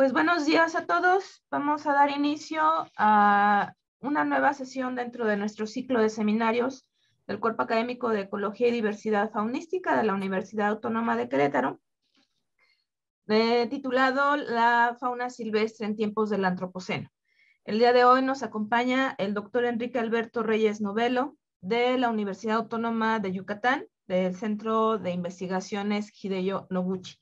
Pues buenos días a todos. Vamos a dar inicio a una nueva sesión dentro de nuestro ciclo de seminarios del Cuerpo Académico de Ecología y Diversidad Faunística de la Universidad Autónoma de Querétaro, titulado La fauna silvestre en tiempos del Antropoceno. El día de hoy nos acompaña el doctor Enrique Alberto Reyes Novelo de la Universidad Autónoma de Yucatán, del Centro de Investigaciones Hideo Noguchi.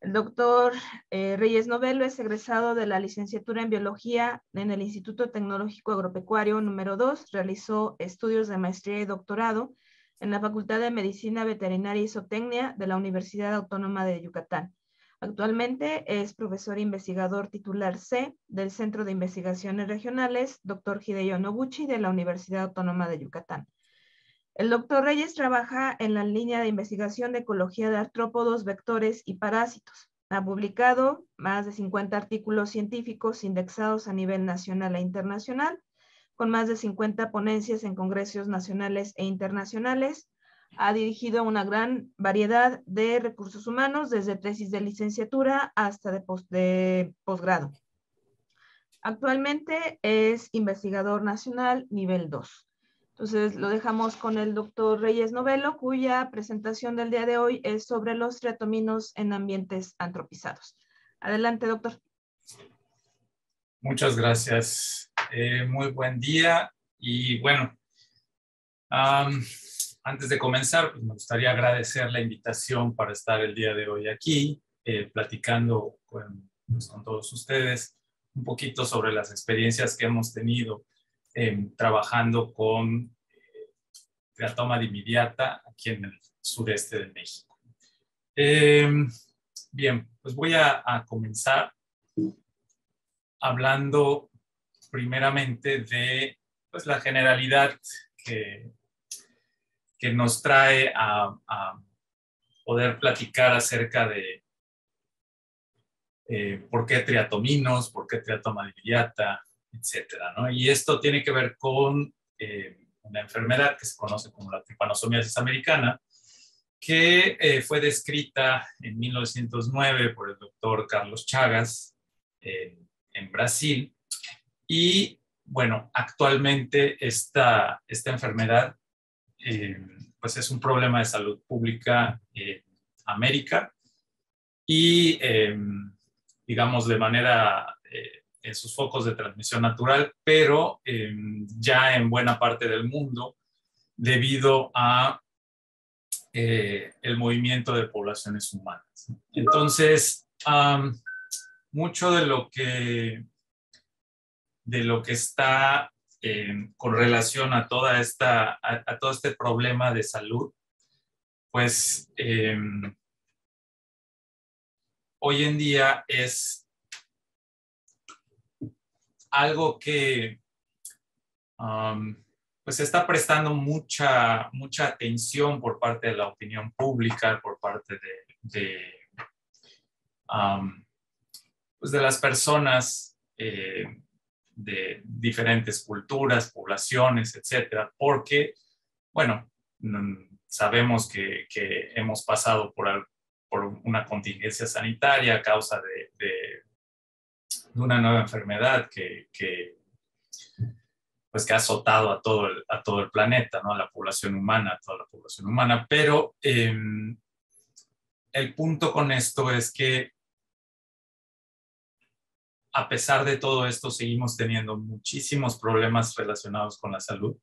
El doctor Reyes Novelo es egresado de la licenciatura en Biología en el Instituto Tecnológico Agropecuario número 2. Realizó estudios de maestría y doctorado en la Facultad de Medicina Veterinaria y Zootecnia de la Universidad Autónoma de Yucatán. Actualmente es profesor investigador titular C del Centro de Investigaciones Regionales, Dr. Hideo Noguchi, de la Universidad Autónoma de Yucatán. El doctor Reyes trabaja en la línea de investigación de ecología de artrópodos, vectores y parásitos. Ha publicado más de 50 artículos científicos indexados a nivel nacional e internacional, con más de 50 ponencias en congresos nacionales e internacionales. Ha dirigido una gran variedad de recursos humanos, desde tesis de licenciatura hasta de posgrado. Actualmente es investigador nacional nivel 2. Entonces lo dejamos con el doctor Reyes Novelo, cuya presentación del día de hoy es sobre los triatominos en ambientes antropizados. Adelante, doctor. Muchas gracias. Muy buen día. Y bueno, antes de comenzar, pues me gustaría agradecer la invitación para estar el día de hoy aquí, platicando con todos ustedes un poquito sobre las experiencias que hemos tenido trabajando con triatoma dimidiata aquí en el sureste de México. Bien, pues voy a comenzar hablando primeramente de pues, la generalidad que nos trae a poder platicar acerca de por qué triatominos, por qué triatoma dimidiata, etcétera, ¿no? Y esto tiene que ver con una enfermedad que se conoce como la trypanosomiasis americana, que fue descrita en 1909 por el doctor Carlos Chagas en Brasil. Y bueno, actualmente esta enfermedad pues es un problema de salud pública en América y digamos de manera en sus focos de transmisión natural, pero ya en buena parte del mundo debido a el movimiento de poblaciones humanas. Entonces, mucho de lo que está con relación a todo este problema de salud, pues hoy en día es algo que pues está prestando mucha atención por parte de la opinión pública, por parte pues de las personas de diferentes culturas, poblaciones, etcétera, porque, bueno, sabemos que hemos pasado por una contingencia sanitaria a causa de una nueva enfermedad que ha azotado a todo el planeta, ¿no? A la población humana, a toda la población humana. Pero el punto con esto es que a pesar de todo esto, seguimos teniendo muchísimos problemas relacionados con la salud.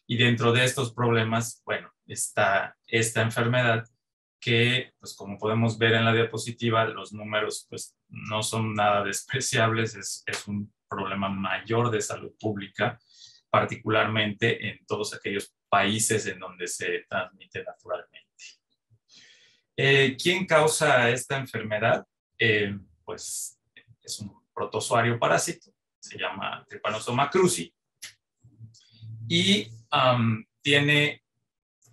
Y dentro de estos problemas, bueno, está esta enfermedad que, pues como podemos ver en la diapositiva, los números pues no son nada despreciables, es un problema mayor de salud pública, particularmente en todos aquellos países en donde se transmite naturalmente. ¿Quién causa esta enfermedad? Pues es un protozoario parásito, se llama Trypanosoma cruzi, y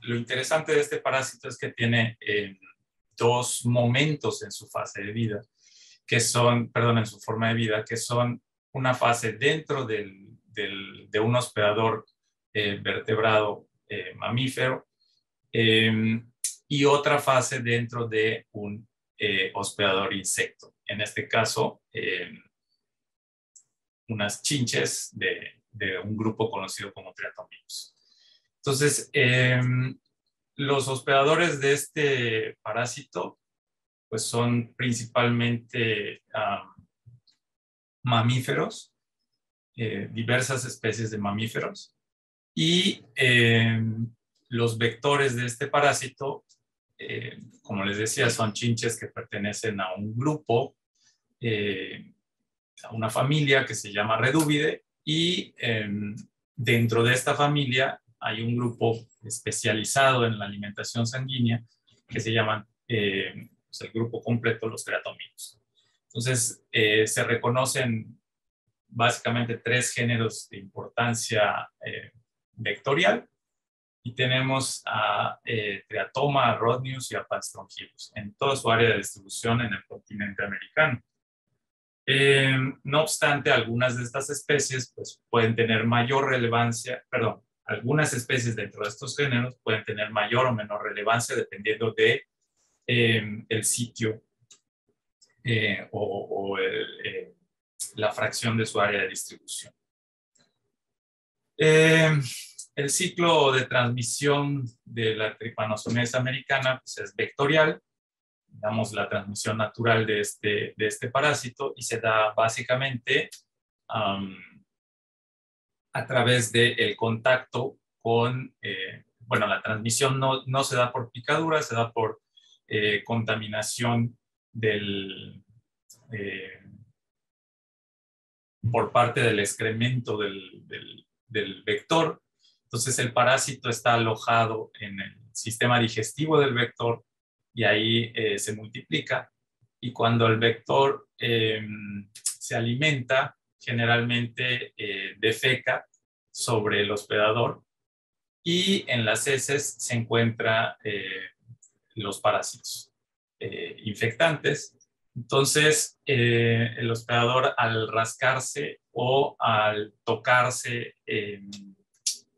lo interesante de este parásito es que tiene dos momentos en su fase de vida, en su forma de vida, que son una fase dentro de un hospedador vertebrado mamífero y otra fase dentro de un hospedador insecto. en este caso, unas chinches de un grupo conocido como triatominos. Entonces, los hospedadores de este parásito pues son principalmente mamíferos, diversas especies de mamíferos, y los vectores de este parásito, como les decía, son chinches que pertenecen a un grupo, a una familia que se llama Redúvide, y dentro de esta familia hay un grupo especializado en la alimentación sanguínea que se llaman, pues el grupo completo, los triatominos. Entonces, se reconocen básicamente 3 géneros de importancia vectorial, y tenemos a Triatoma, a Rhodnius y a Pastrongyrius en toda su área de distribución en el continente americano. No obstante, algunas de estas especies pues, pueden tener mayor relevancia, perdón, algunas especies dentro de estos géneros pueden tener mayor o menor relevancia dependiendo de el sitio la fracción de su área de distribución. El ciclo de transmisión de la Trypanosomia americana pues, es vectorial, digamos la transmisión natural de este parásito, y se da básicamente a través del contacto con, bueno, la transmisión no se da por picadura, se da por contaminación por parte del excremento del vector. Entonces el parásito está alojado en el sistema digestivo del vector y ahí se multiplica, y cuando el vector se alimenta, generalmente defeca sobre el hospedador, y en las heces se encuentran los parásitos infectantes. Entonces, el hospedador, al rascarse o al tocarse,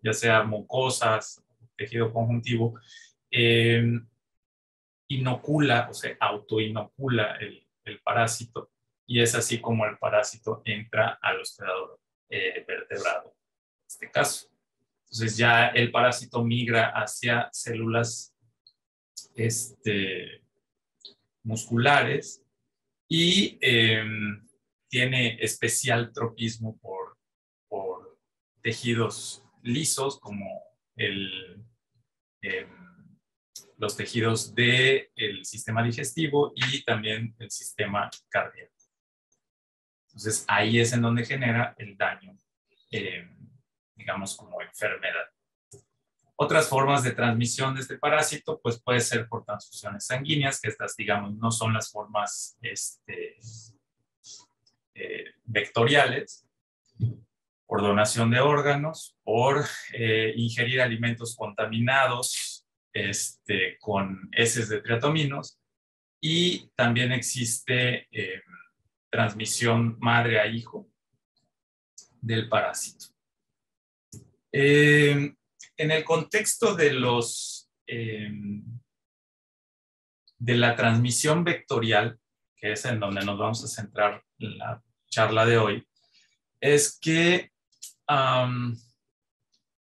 ya sea mucosas, tejido conjuntivo, inocula, o sea, autoinocula el parásito, y es así como el parásito entra al hospedador vertebrado, en este caso. Entonces ya el parásito migra hacia células musculares, y tiene especial tropismo por tejidos lisos como los tejidos del sistema digestivo y también el sistema cardíaco. Entonces ahí es en donde genera el daño, digamos como enfermedad. Otras formas de transmisión de este parásito pues puede ser por transfusiones sanguíneas, que estas, digamos, no son las formas vectoriales, por donación de órganos, por ingerir alimentos contaminados con heces de triatominos, y también existe transmisión madre a hijo del parásito. En el contexto de la transmisión vectorial, que es en donde nos vamos a centrar en la charla de hoy, es que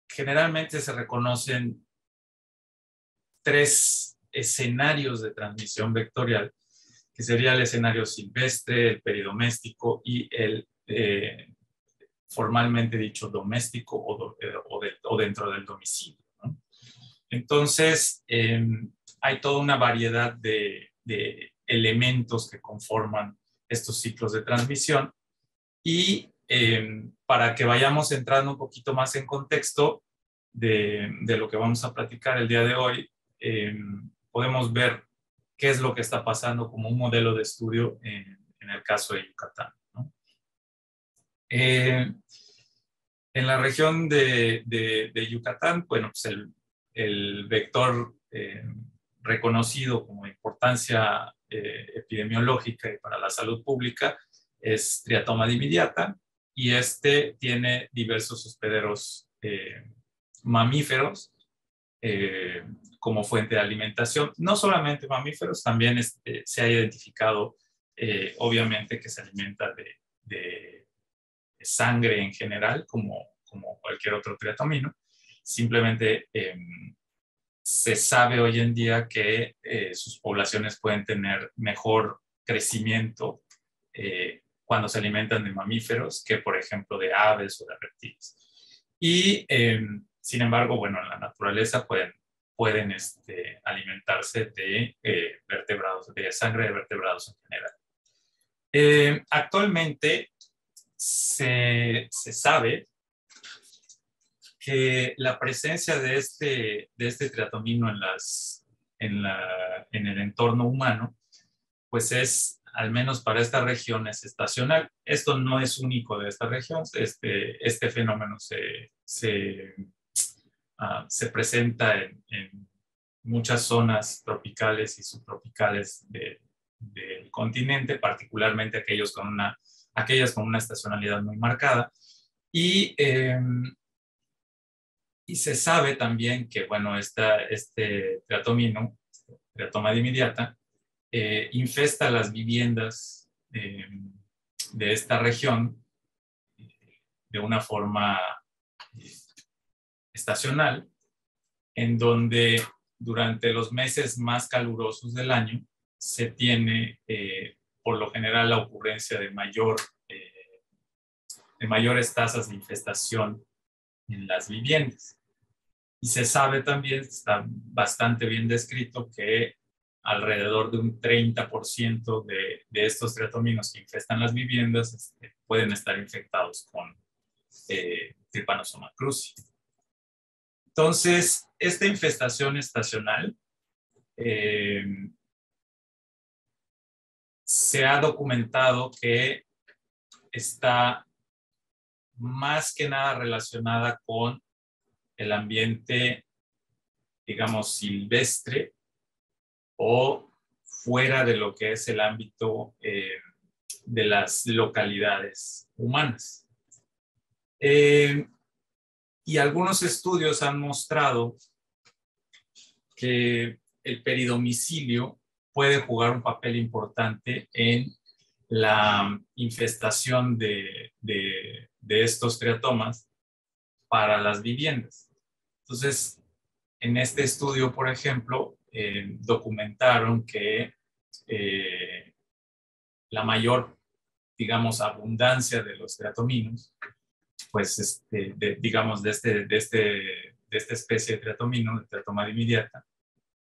generalmente se reconocen 3 escenarios de transmisión vectorial, que sería el escenario silvestre, el peridoméstico y el formalmente dicho doméstico o dentro del domicilio, ¿no? Entonces, hay toda una variedad de elementos que conforman estos ciclos de transmisión, y para que vayamos entrando un poquito más en contexto de lo que vamos a platicar el día de hoy, podemos ver qué es lo que está pasando como un modelo de estudio en el caso de Yucatán, ¿no? En la región de Yucatán, bueno, pues el vector reconocido como de importancia epidemiológica y para la salud pública es Triatoma dimidiata, y tiene diversos hospederos mamíferos como fuente de alimentación. No solamente mamíferos, también se ha identificado obviamente que se alimenta de sangre en general, como cualquier otro triatomino. Simplemente se sabe hoy en día que sus poblaciones pueden tener mejor crecimiento cuando se alimentan de mamíferos que, por ejemplo, de aves o de reptiles. Y, sin embargo, bueno, en la naturaleza pueden alimentarse de vertebrados, de sangre de vertebrados en general. Actualmente se sabe que la presencia de este triatomino en el entorno humano, pues es, al menos para esta región, es estacional. Esto no es único de esta región. Este fenómeno se presenta en muchas zonas tropicales y subtropicales del continente, particularmente aquellas con una estacionalidad muy marcada. Y se sabe también que, bueno, este triatomino, Triatoma dimidiata, infesta las viviendas de esta región de una forma estacional, en donde durante los meses más calurosos del año se tiene por lo general la ocurrencia de mayores tasas de infestación en las viviendas. Y se sabe también, está bastante bien descrito, que alrededor de un 30% de estos triatominos que infestan las viviendas pueden estar infectados con Trypanosoma cruzi. Entonces, esta infestación estacional se ha documentado que está más que nada relacionada con el ambiente, digamos, silvestre o fuera de lo que es el ámbito de las localidades humanas. Y algunos estudios han mostrado que el peridomicilio puede jugar un papel importante en la infestación de estos triatomas para las viviendas. Entonces, en este estudio, por ejemplo, documentaron que la mayor, digamos, abundancia de los triatominos, pues, digamos, de esta especie de triatomino, de Triatoma dimidiata,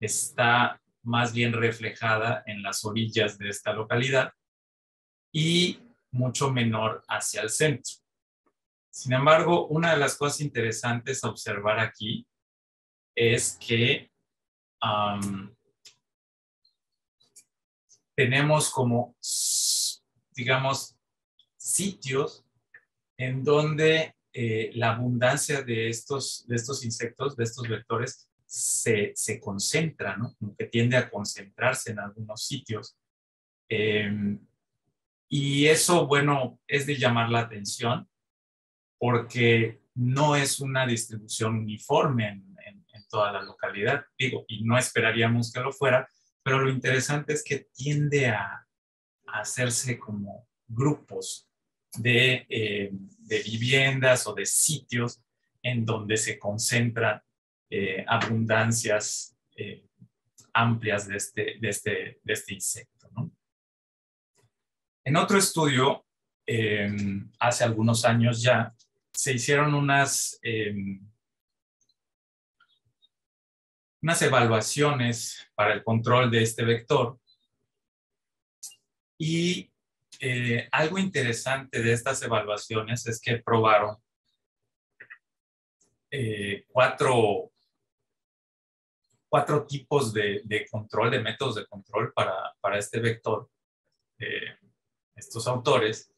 está más bien reflejada en las orillas de esta localidad y mucho menor hacia el centro. Sin embargo, una de las cosas interesantes a observar aquí es que tenemos como, digamos, sitios en donde la abundancia de estos insectos, de estos vectores, se concentra, ¿no? Como que tiende a concentrarse en algunos sitios. Y eso, bueno, es de llamar la atención porque no es una distribución uniforme en toda la localidad, digo, y no esperaríamos que lo fuera, pero lo interesante es que tiende a hacerse como grupos de viviendas o de sitios en donde se concentran abundancias amplias de este insecto, ¿no? En otro estudio, hace algunos años ya, se hicieron unas evaluaciones para el control de este vector. Y algo interesante de estas evaluaciones es que probaron cuatro tipos de control, de métodos de control para este vector, estos autores.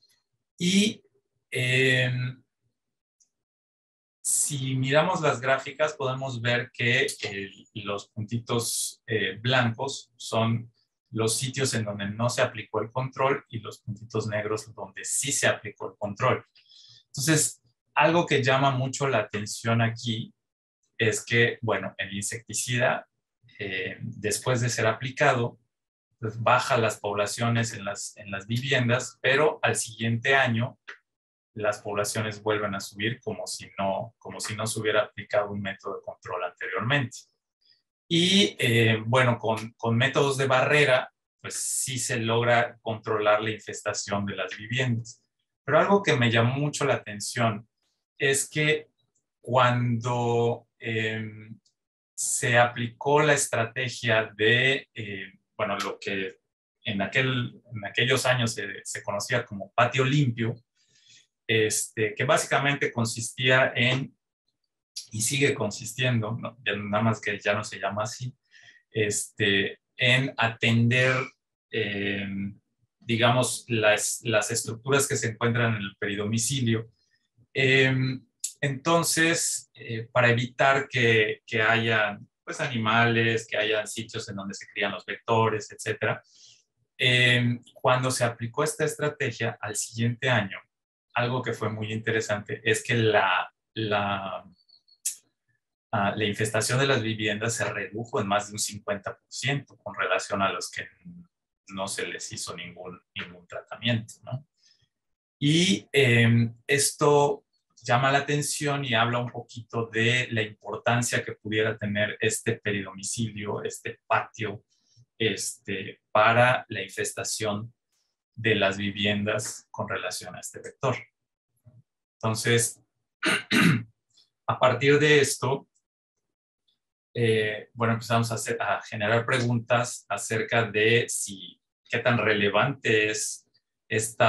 Y si miramos las gráficas, podemos ver que los puntitos blancos son los sitios en donde no se aplicó el control y los puntitos negros donde sí se aplicó el control. Entonces, algo que llama mucho la atención aquí es que, bueno, el insecticida, después de ser aplicado, Entonces baja las poblaciones en las viviendas, pero al siguiente año las poblaciones vuelven a subir como si no se hubiera aplicado un método de control anteriormente. Y bueno, con métodos de barrera, pues sí se logra controlar la infestación de las viviendas. Pero algo que me llamó mucho la atención es que cuando se aplicó la estrategia de, bueno, lo que en aquellos años se conocía como patio limpio, que básicamente consistía en, y sigue consistiendo, ¿no? Nada más que ya no se llama así, en atender, digamos, las estructuras que se encuentran en el peridomicilio. Entonces, para evitar que haya pues, animales, que haya sitios en donde se crían los vectores, etc., cuando se aplicó esta estrategia al siguiente año, algo que fue muy interesante es que la infestación de las viviendas se redujo en más de un 50% con relación a los que no se les hizo ningún tratamiento, ¿no? Y esto llama la atención y habla un poquito de la importancia que pudiera tener este peridomicilio, este patio, para la infestación de las viviendas con relación a este vector. Entonces, a partir de esto, bueno, empezamos a generar preguntas acerca de qué tan relevante es este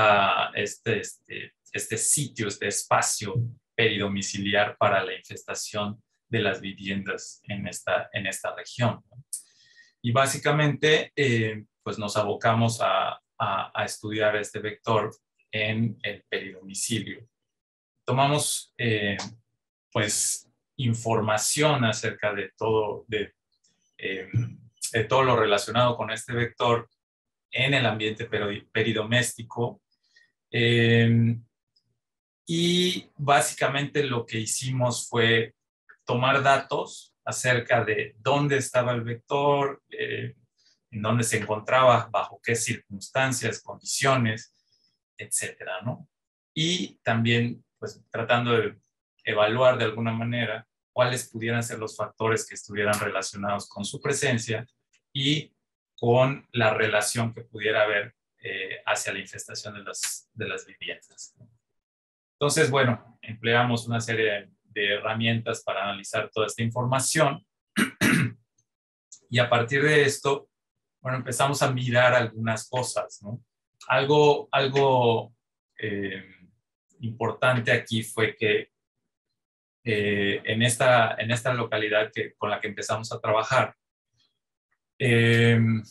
sitio, este espacio peridomiciliar para la infestación de las viviendas en esta región, ¿no? Y básicamente, pues nos abocamos a estudiar este vector en el peridomicilio. Tomamos, pues, información acerca de todo lo relacionado con este vector en el ambiente peridoméstico. Y básicamente lo que hicimos fue tomar datos acerca de dónde estaba el vector, en dónde se encontraba, bajo qué circunstancias, condiciones, etcétera, ¿no? Y también, pues, tratando de evaluar de alguna manera cuáles pudieran ser los factores que estuvieran relacionados con su presencia y con la relación que pudiera haber hacia la infestación de las viviendas. Entonces, bueno, empleamos una serie de herramientas para analizar toda esta información y a partir de esto, bueno, empezamos a mirar algunas cosas, ¿no? Algo importante aquí fue que en esta localidad con la que empezamos a trabajar, que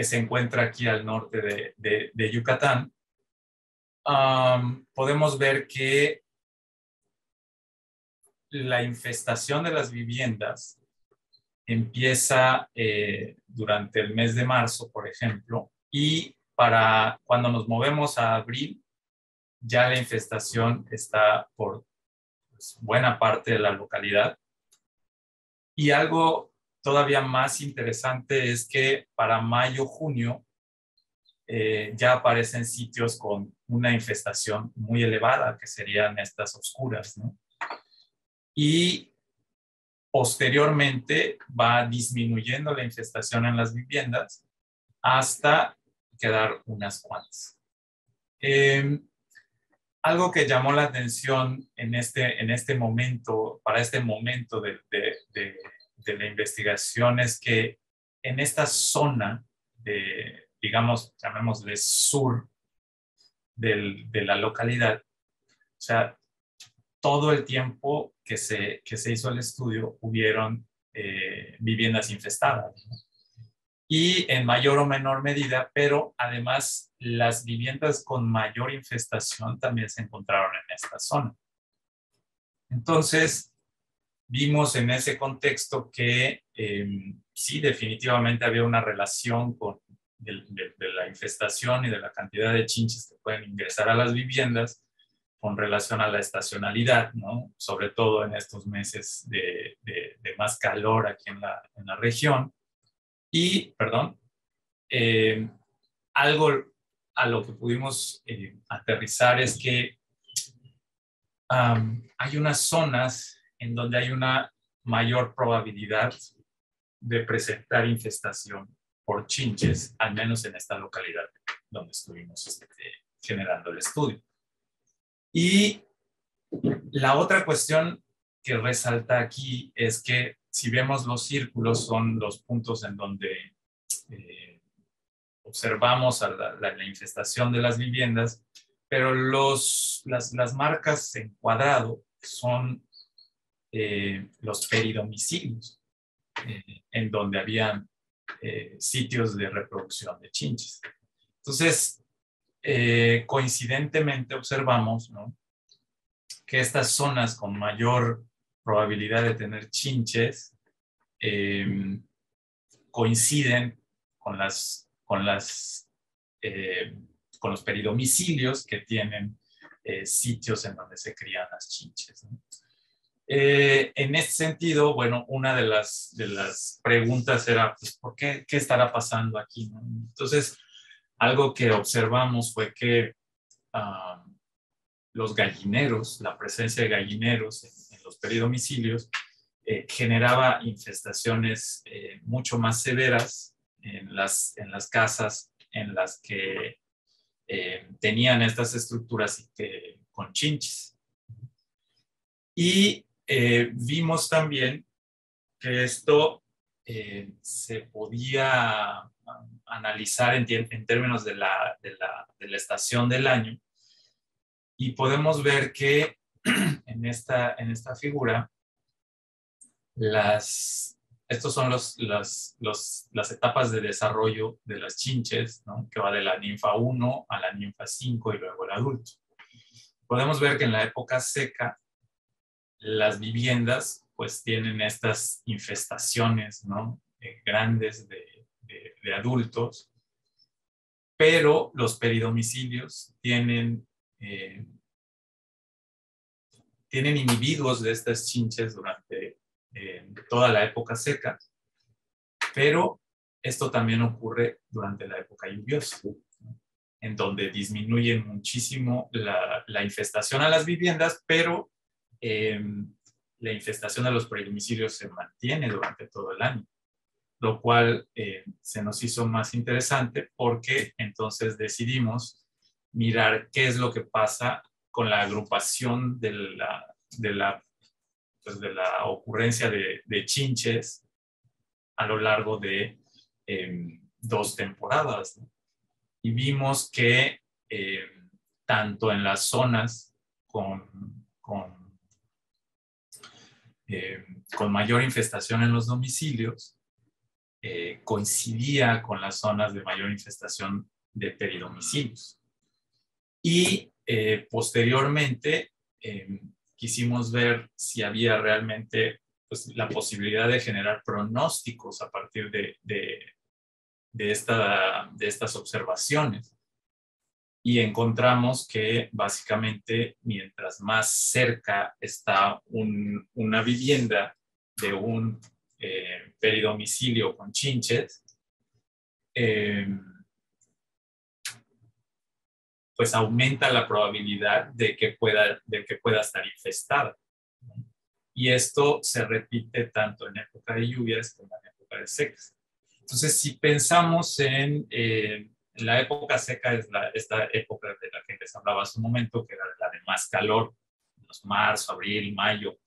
se encuentra aquí al norte de Yucatán, podemos ver que la infestación de las viviendas empieza durante el mes de marzo, por ejemplo, y para cuando nos movemos a abril, ya la infestación está por buena parte de la localidad. Y algo todavía más interesante es que para mayo, junio, ya aparecen sitios con una infestación muy elevada, que serían estas oscuras, ¿no? Y posteriormente va disminuyendo la infestación en las viviendas hasta quedar unas cuantas. Algo que llamó la atención en este momento, para este momento de la investigación, es que en esta zona digamos, llamémosle sur de la localidad, o sea, todo el tiempo que se hizo el estudio hubieron viviendas infestadas, ¿no? Y en mayor o menor medida, pero además las viviendas con mayor infestación también se encontraron en esta zona. Entonces, vimos en ese contexto que sí, definitivamente había una relación de la infestación y de la cantidad de chinches que pueden ingresar a las viviendas con relación a la estacionalidad, ¿no? Sobre todo en estos meses de más calor aquí en la región. Y, perdón, algo a lo que pudimos aterrizar es que hay unas zonas en donde hay una mayor probabilidad de presentar infestación por chinches, al menos en esta localidad donde estuvimos generando el estudio. Y la otra cuestión que resalta aquí es que si vemos los círculos son los puntos en donde observamos la infestación de las viviendas, pero las marcas en cuadrado son los peridomicilios, en donde habían sitios de reproducción de chinches. Entonces, coincidentemente observamos, ¿no?, que estas zonas con mayor probabilidad de tener chinches coinciden con los peridomicilios que tienen sitios en donde se crían las chinches, ¿no? En este sentido, bueno, una de las preguntas era, pues, ¿por qué estará pasando aquí, ¿no? Entonces, algo que observamos fue que los gallineros, la presencia de gallineros en los peridomicilios, generaba infestaciones mucho más severas en las casas en las que tenían estas estructuras con chinches. Y vimos también que esto se podía analizar en términos de la estación del año, y podemos ver que en esta figura estos son las etapas de desarrollo de las chinches, ¿no?, que va de la ninfa 1 a la ninfa 5 y luego el adulto. Podemos ver que en la época seca las viviendas pues tienen estas infestaciones, ¿no?, grandes de adultos, pero los peridomicilios tienen individuos de estas chinches durante toda la época seca, pero esto también ocurre durante la época lluviosa, ¿no?, en donde disminuye muchísimo la infestación a las viviendas, pero la infestación a los peridomicilios se mantiene durante todo el año, lo cual se nos hizo más interesante porque entonces decidimos mirar qué es lo que pasa con la agrupación de la ocurrencia de chinches a lo largo de 2 temporadas, ¿no? Y vimos que tanto en las zonas con mayor infestación en los domicilios coincidía con las zonas de mayor infestación de peridomicilios. Y posteriormente quisimos ver si había realmente, pues, la posibilidad de generar pronósticos a partir de estas observaciones. Y encontramos que básicamente mientras más cerca está una vivienda de un peridomicilio con chinches, pues aumenta la probabilidad de que pueda estar infestada, ¿no? Y esto se repite tanto en época de lluvias como en época de secas. Entonces, si pensamos en la época seca, es esta época de la que les hablaba hace un momento, que era la de más calor, marzo, abril, mayo.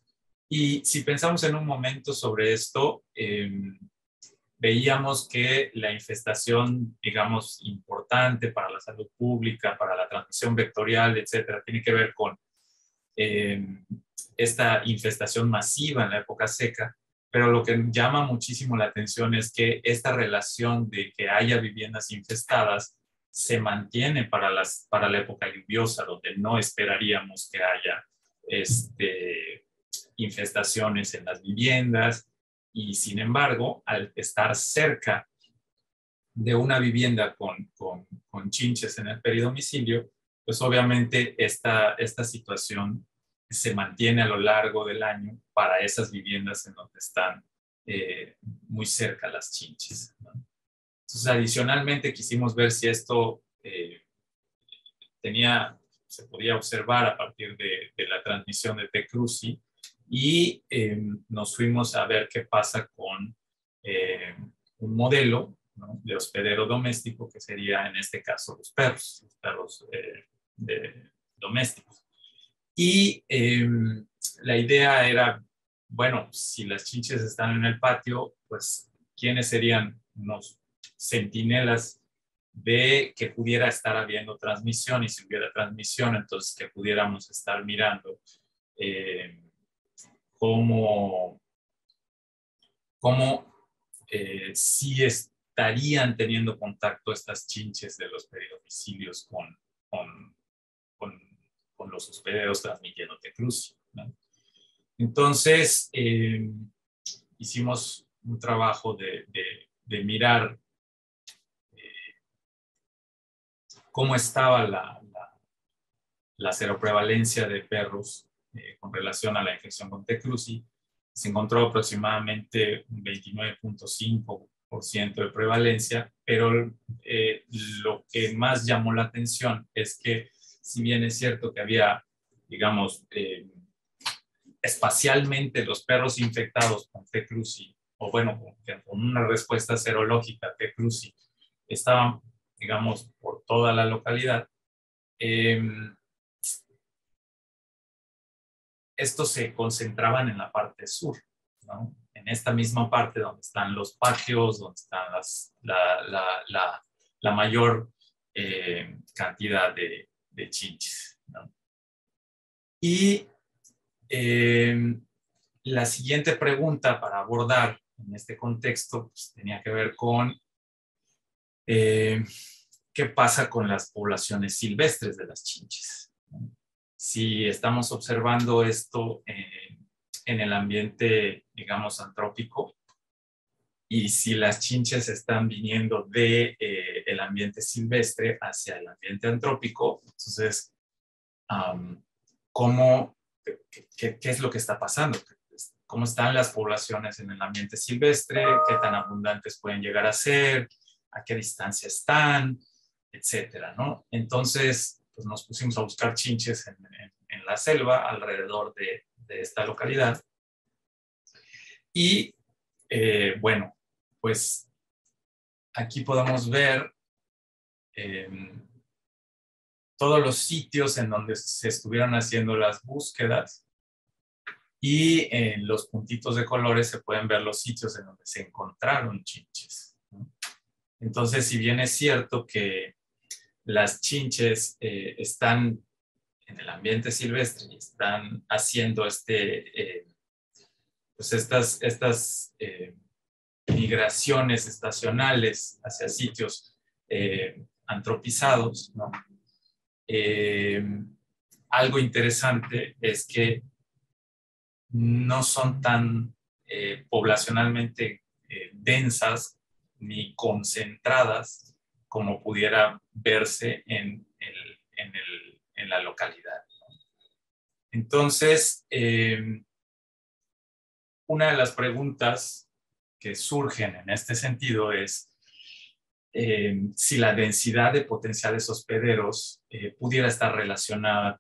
Y si pensamos en un momento sobre esto, veíamos que la infestación, digamos, importante para la salud pública, para la transmisión vectorial, etcétera, tiene que ver con esta infestación masiva en la época seca. Pero lo que llama muchísimo la atención es que esta relación de que haya viviendas infestadas se mantiene para la época lluviosa, donde no esperaríamos que haya infestaciones en las viviendas. Y sin embargo, al estar cerca de una vivienda con chinches en el peridomicilio, pues obviamente esta situación se mantiene a lo largo del año para esas viviendas en donde están muy cerca las chinches, ¿no? Entonces, adicionalmente, quisimos ver si esto se podía observar a partir de la transmisión de T. cruzi, y nos fuimos a ver qué pasa con un modelo, ¿no?, de hospedero doméstico, que sería en este caso los perros domésticos. Y la idea era, bueno, si las chinches están en el patio, pues, ¿quiénes serían unos centinelas de que pudiera estar habiendo transmisión? Y si hubiera transmisión, entonces que pudiéramos estar mirando cómo si estarían teniendo contacto estas chinches de los peridomicilios con, con los hospederos transmitiendo T. cruzi, ¿no? Entonces, hicimos un trabajo de mirar cómo estaba la seroprevalencia de perros con relación a la infección con T. cruzi. Se encontró aproximadamente un 29.5% de prevalencia, pero lo que más llamó la atención es que, si bien es cierto que había, digamos, espacialmente los perros infectados con T. cruzi, o bueno, con una respuesta serológica a T. cruzi, estaban, digamos, por toda la localidad, estos se concentraban en la parte sur, ¿no? En esta misma parte donde están los patios, donde están la mayor cantidad de chinches, ¿no? Y la siguiente pregunta para abordar en este contexto, pues, tenía que ver con qué pasa con las poblaciones silvestres de las chinches, ¿no? Si estamos observando esto en el ambiente, digamos, antrópico, y si las chinches están viniendo de el ambiente silvestre hacia el ambiente antrópico, entonces, ¿qué es lo que está pasando? ¿Cómo están las poblaciones en el ambiente silvestre? ¿Qué tan abundantes pueden llegar a ser? ¿A qué distancia están? Etcétera, ¿no? Entonces, pues nos pusimos a buscar chinches en la selva alrededor de esta localidad. Y bueno, pues aquí podemos ver todos los sitios en donde se estuvieron haciendo las búsquedas, y en los puntitos de colores se pueden ver los sitios en donde se encontraron chinches, ¿no? Entonces, si bien es cierto que las chinches están en el ambiente silvestre y están haciendo pues estas migraciones estacionales hacia sitios antropizados, ¿no? Algo interesante es que no son tan poblacionalmente densas ni concentradas como pudiera verse en la localidad, ¿no? Entonces, una de las preguntas que surgen en este sentido es si la densidad de potenciales hospederos pudiera estar relacionada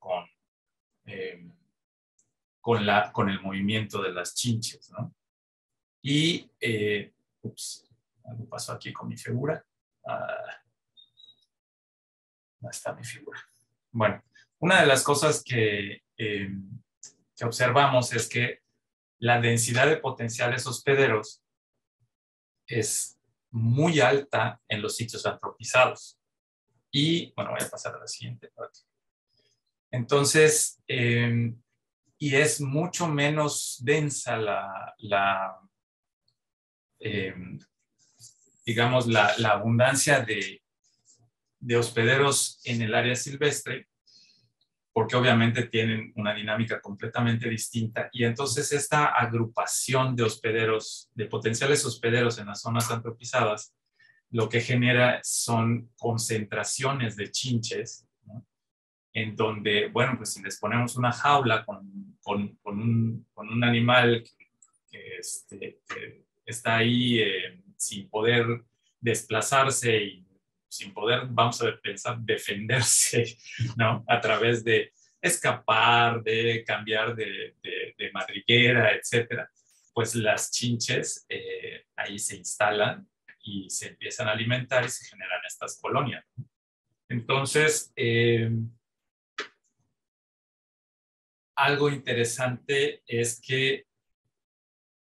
con el movimiento de las chinches, ¿no? Y, algo pasó aquí con mi figura. ¿Dónde está mi figura? Bueno, una de las cosas que observamos es que la densidad de potenciales hospederos es muy alta en los sitios antropizados. Y, bueno, voy a pasar a la siguiente parte. Entonces, y es mucho menos densa digamos, la abundancia de hospederos en el área silvestre, porque obviamente tienen una dinámica completamente distinta. Y entonces esta agrupación de hospederos, de potenciales hospederos en las zonas antropizadas, lo que genera son concentraciones de chinches, ¿no? En donde, bueno, pues si les ponemos una jaula con un animal que está ahí sin poder desplazarse y sin poder, vamos a pensar, defenderse, ¿no? A través de escapar, de cambiar de madriguera, etcétera, pues las chinches ahí se instalan y se empiezan a alimentar y se generan estas colonias. Entonces, algo interesante es que,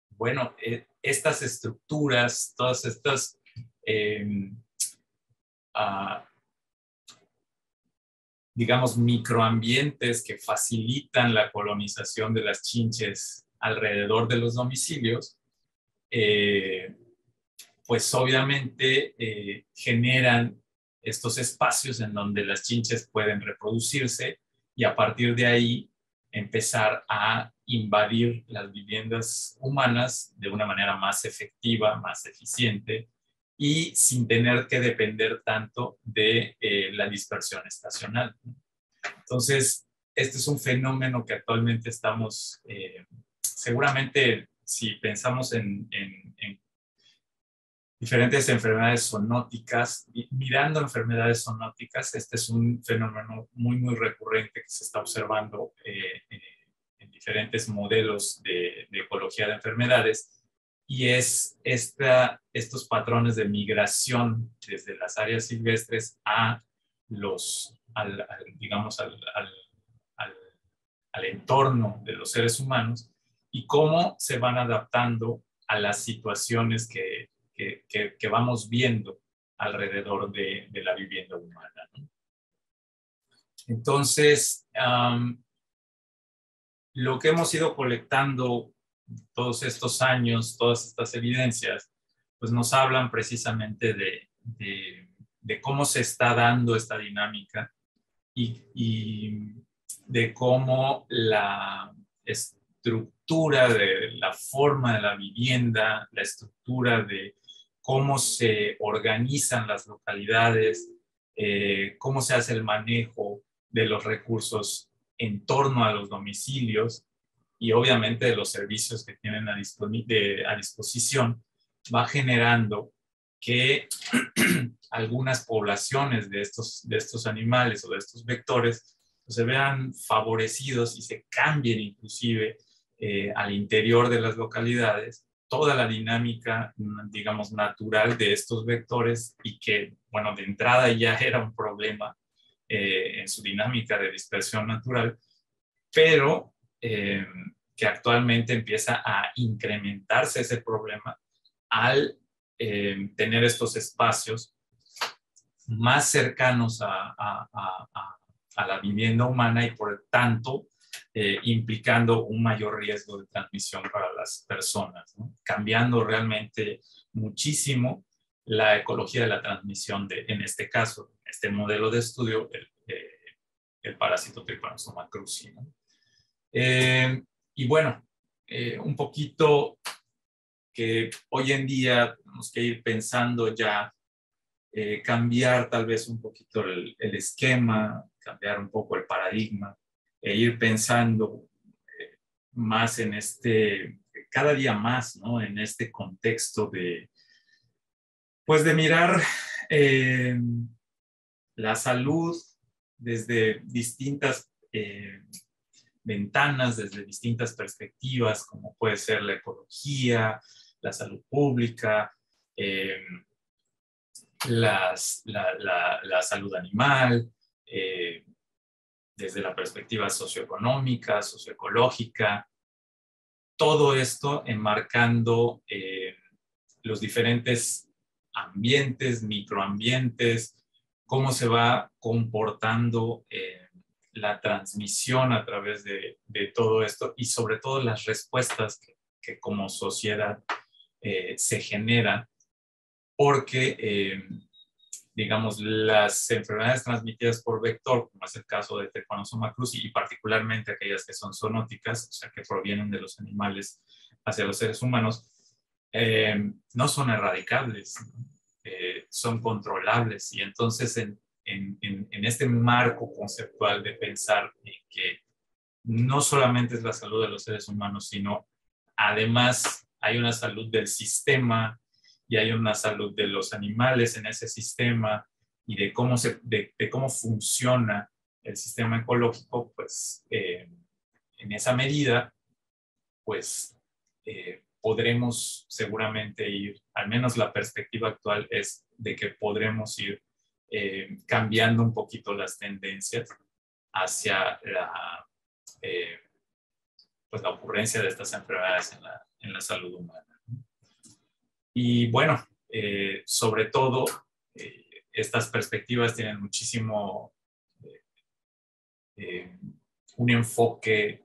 bueno, estas estructuras, todas estas digamos, microambientes que facilitan la colonización de las chinches alrededor de los domicilios, pues obviamente generan estos espacios en donde las chinches pueden reproducirse y a partir de ahí empezar a invadir las viviendas humanas de una manera más efectiva, más eficiente y sin tener que depender tanto de la dispersión estacional. Entonces, este es un fenómeno que actualmente estamos, seguramente si pensamos en diferentes enfermedades zoonóticas, mirando enfermedades zoonóticas, este es un fenómeno muy, muy recurrente que se está observando en diferentes modelos de ecología de enfermedades, y es estos patrones de migración desde las áreas silvestres a digamos, al entorno de los seres humanos y cómo se van adaptando a las situaciones que vamos viendo alrededor de la vivienda humana, ¿no? Entonces, lo que hemos ido colectando todos estos años, todas estas evidencias, pues nos hablan precisamente de cómo se está dando esta dinámica y de cómo la estructura de la forma de la vivienda, la estructura de cómo se organizan las localidades, cómo se hace el manejo de los recursos en torno a los domicilios y obviamente de los servicios que tienen a disposición, va generando que algunas poblaciones de estos animales o de estos vectores pues, se vean favorecidos y se cambien inclusive al interior de las localidades toda la dinámica, digamos, natural de estos vectores y que, bueno, de entrada ya era un problema en su dinámica de dispersión natural, pero que actualmente empieza a incrementarse ese problema al tener estos espacios más cercanos a la vivienda humana y por tanto implicando un mayor riesgo de transmisión para las personas, ¿no? Cambiando realmente muchísimo la ecología de la transmisión en este caso, este modelo de estudio, el parásito Trypanosoma cruzi, ¿no? Y bueno, un poquito que hoy en día tenemos que ir pensando ya, cambiar tal vez un poquito el esquema, cambiar un poco el paradigma, e ir pensando más en cada día más, ¿no? En este contexto pues de mirar la salud desde distintas ventanas, desde distintas perspectivas, como puede ser la ecología, la salud pública, la salud animal, desde la perspectiva socioeconómica, socioecológica, todo esto enmarcando los diferentes ambientes, microambientes, cómo se va comportando la transmisión a través de todo esto y sobre todo las respuestas que como sociedad se generan, porque digamos, las enfermedades transmitidas por vector, como es el caso de Trypanosoma cruzi y particularmente aquellas que son zoonóticas, o sea, que provienen de los animales hacia los seres humanos, no son erradicables, son controlables. Y entonces en este marco conceptual de pensar en que no solamente es la salud de los seres humanos, sino además hay una salud del sistema y hay una salud de los animales en ese sistema y de cómo funciona el sistema ecológico, pues en esa medida, pues podremos seguramente ir, al menos la perspectiva actual es de que podremos ir cambiando un poquito las tendencias hacia pues la ocurrencia de estas enfermedades en la salud humana. Y bueno, sobre todo, estas perspectivas tienen muchísimo un enfoque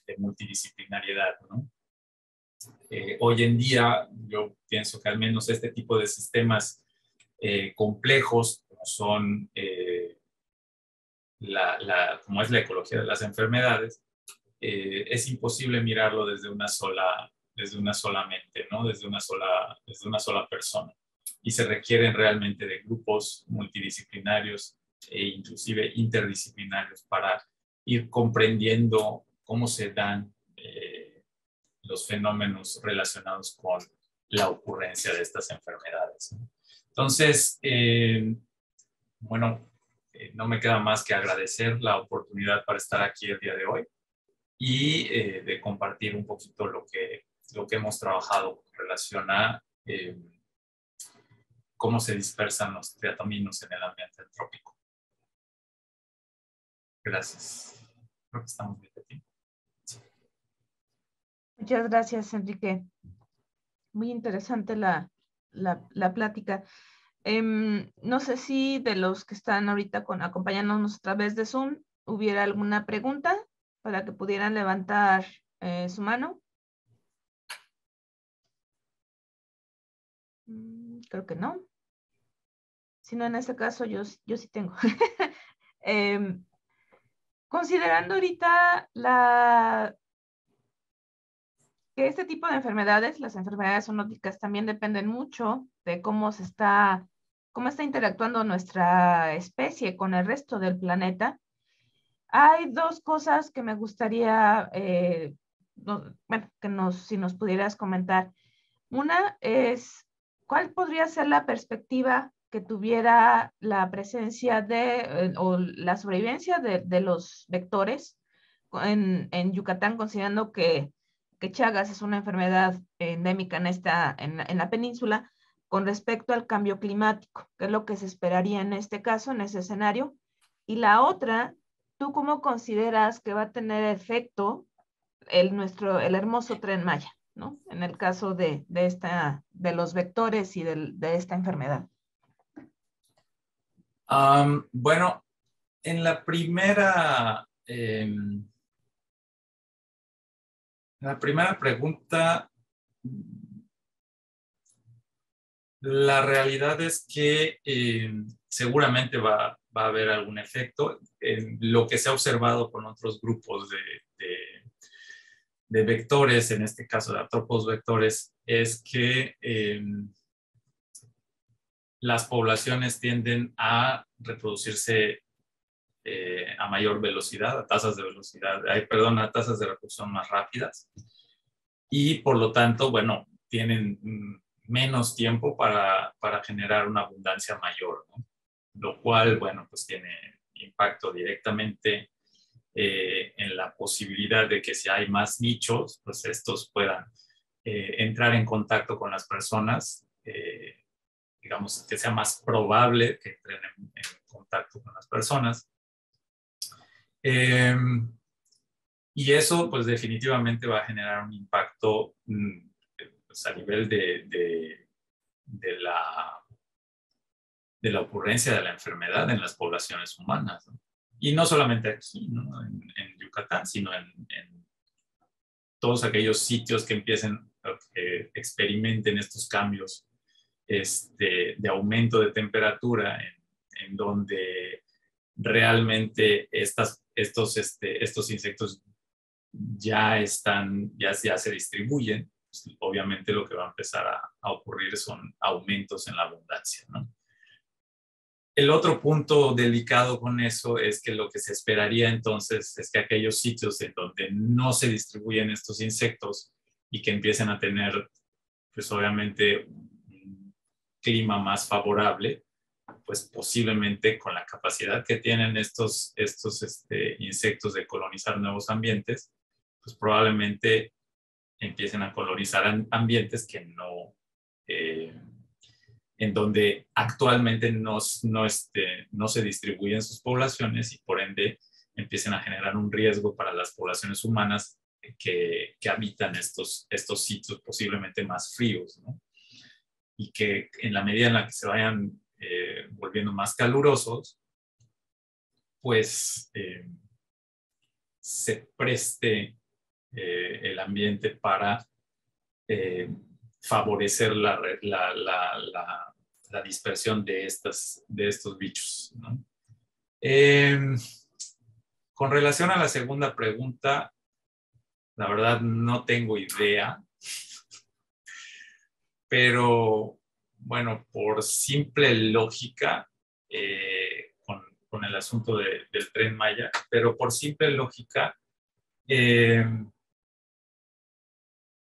de multidisciplinariedad, ¿no? Hoy en día, yo pienso que al menos este tipo de sistemas complejos, como son como es la ecología de las enfermedades, es imposible mirarlo desde una sola mente, ¿no? Desde una sola persona. Y se requieren realmente de grupos multidisciplinarios e inclusive interdisciplinarios para ir comprendiendo cómo se dan los fenómenos relacionados con la ocurrencia de estas enfermedades, ¿no? Entonces, bueno, no me queda más que agradecer la oportunidad para estar aquí el día de hoy y de compartir un poquito lo que hemos trabajado con relación a cómo se dispersan los triatominos en el ambiente antrópico. Gracias. Creo que estamos bien de tiempo. Sí. Muchas gracias, Enrique. Muy interesante la plática. No sé si de los que están ahorita acompañándonos a través de Zoom hubiera alguna pregunta para que pudieran levantar su mano. Creo que no. Si no, en ese caso yo sí tengo. Considerando ahorita que este tipo de enfermedades, las enfermedades zoonóticas, también dependen mucho de cómo está interactuando nuestra especie con el resto del planeta. Hay dos cosas que me gustaría, si nos pudieras comentar. Una es, ¿cuál podría ser la perspectiva que tuviera la presencia o la sobrevivencia de los vectores en Yucatán, considerando que Chagas es una enfermedad endémica en la península, con respecto al cambio climático, que es lo que se esperaría en este caso, en ese escenario? Y la otra, ¿tú cómo consideras que va a tener efecto el hermoso Tren Maya, ¿no? En el caso de los vectores y de esta enfermedad. Bueno, en la primera pregunta, la realidad es que seguramente va a haber algún efecto. Lo que se ha observado con otros grupos de vectores, en este caso de artrópodos vectores, es que las poblaciones tienden a reproducirse a mayor velocidad, a tasas de reproducción más rápidas, y por lo tanto, bueno, tienen menos tiempo para generar una abundancia mayor, ¿no? Lo cual, bueno, pues tiene impacto directamente en la posibilidad de que si hay más nichos, pues estos puedan entrar en contacto con las personas, digamos que sea más probable que entren en contacto con las personas. Y eso pues definitivamente va a generar un impacto pues, a nivel de la ocurrencia de la enfermedad en las poblaciones humanas, ¿no? Y no solamente aquí, ¿no? en Yucatán, sino en todos aquellos sitios que empiecen, que experimenten estos cambios de aumento de temperatura, en donde realmente estos insectos ya se distribuyen. Pues, obviamente lo que va a empezar a ocurrir son aumentos en la abundancia, ¿no? El otro punto delicado con eso es que lo que se esperaría entonces es que aquellos sitios en donde no se distribuyen estos insectos y que empiecen a tener, pues obviamente, clima más favorable, pues posiblemente con la capacidad que tienen estos insectos de colonizar nuevos ambientes, pues probablemente empiecen a colonizar ambientes que no, en donde actualmente no se distribuyen sus poblaciones y por ende empiecen a generar un riesgo para las poblaciones humanas que habitan estos sitios posiblemente más fríos, ¿no? Y que en la medida en la que se vayan volviendo más calurosos, pues se preste el ambiente para favorecer la dispersión de estos bichos, ¿no? Con relación a la segunda pregunta, la verdad no tengo idea, pero bueno, por simple lógica, con el asunto del Tren Maya, pero por simple lógica,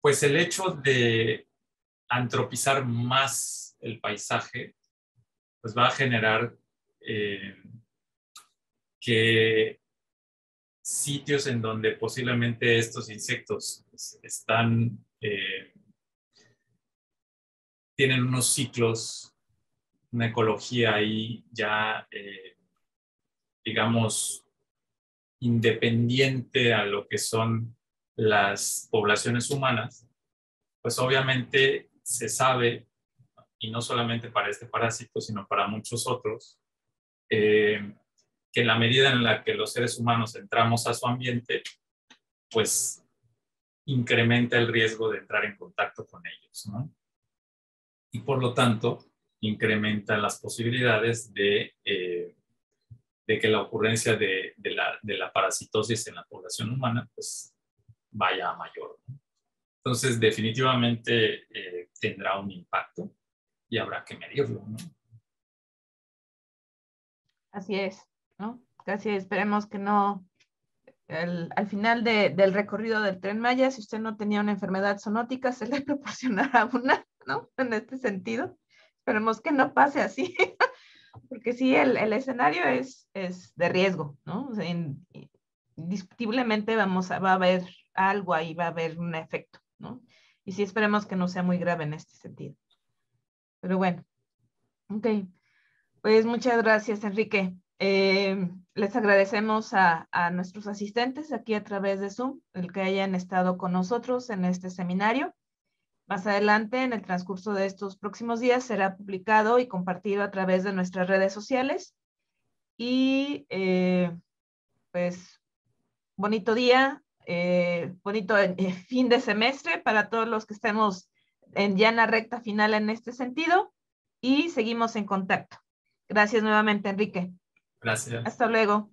pues el hecho de antropizar más el paisaje, pues va a generar que sitios en donde posiblemente estos insectos están, tienen unos ciclos, una ecología ahí ya, digamos, independiente a lo que son las poblaciones humanas, pues obviamente se sabe, y no solamente para este parásito, sino para muchos otros, que en la medida en la que los seres humanos entramos a su ambiente, pues incrementa el riesgo de entrar en contacto con ellos, ¿no? Y por lo tanto, incrementa las posibilidades de que la ocurrencia de la parasitosis en la población humana, pues vaya a mayor, ¿no? Entonces, definitivamente tendrá un impacto y habrá que medirlo, ¿no? Así es, ¿no? Casi esperemos que no, al final del recorrido del Tren Maya, si usted no tenía una enfermedad zoonótica, se le proporcionará una, ¿no? En este sentido. Esperemos que no pase así, porque sí, el escenario es de riesgo, ¿no? O sea, indiscutiblemente va a haber algo ahí, va a haber un efecto, ¿no? Y sí esperemos que no sea muy grave en este sentido. Pero bueno, ok. Pues muchas gracias, Enrique. Les agradecemos a nuestros asistentes aquí a través de Zoom, el que hayan estado con nosotros en este seminario. Más adelante, en el transcurso de estos próximos días, será publicado y compartido a través de nuestras redes sociales. Y pues, bonito día, bonito fin de semestre para todos los que estemos ya en la recta final en este sentido. Y seguimos en contacto. Gracias nuevamente, Enrique. Gracias. Hasta luego.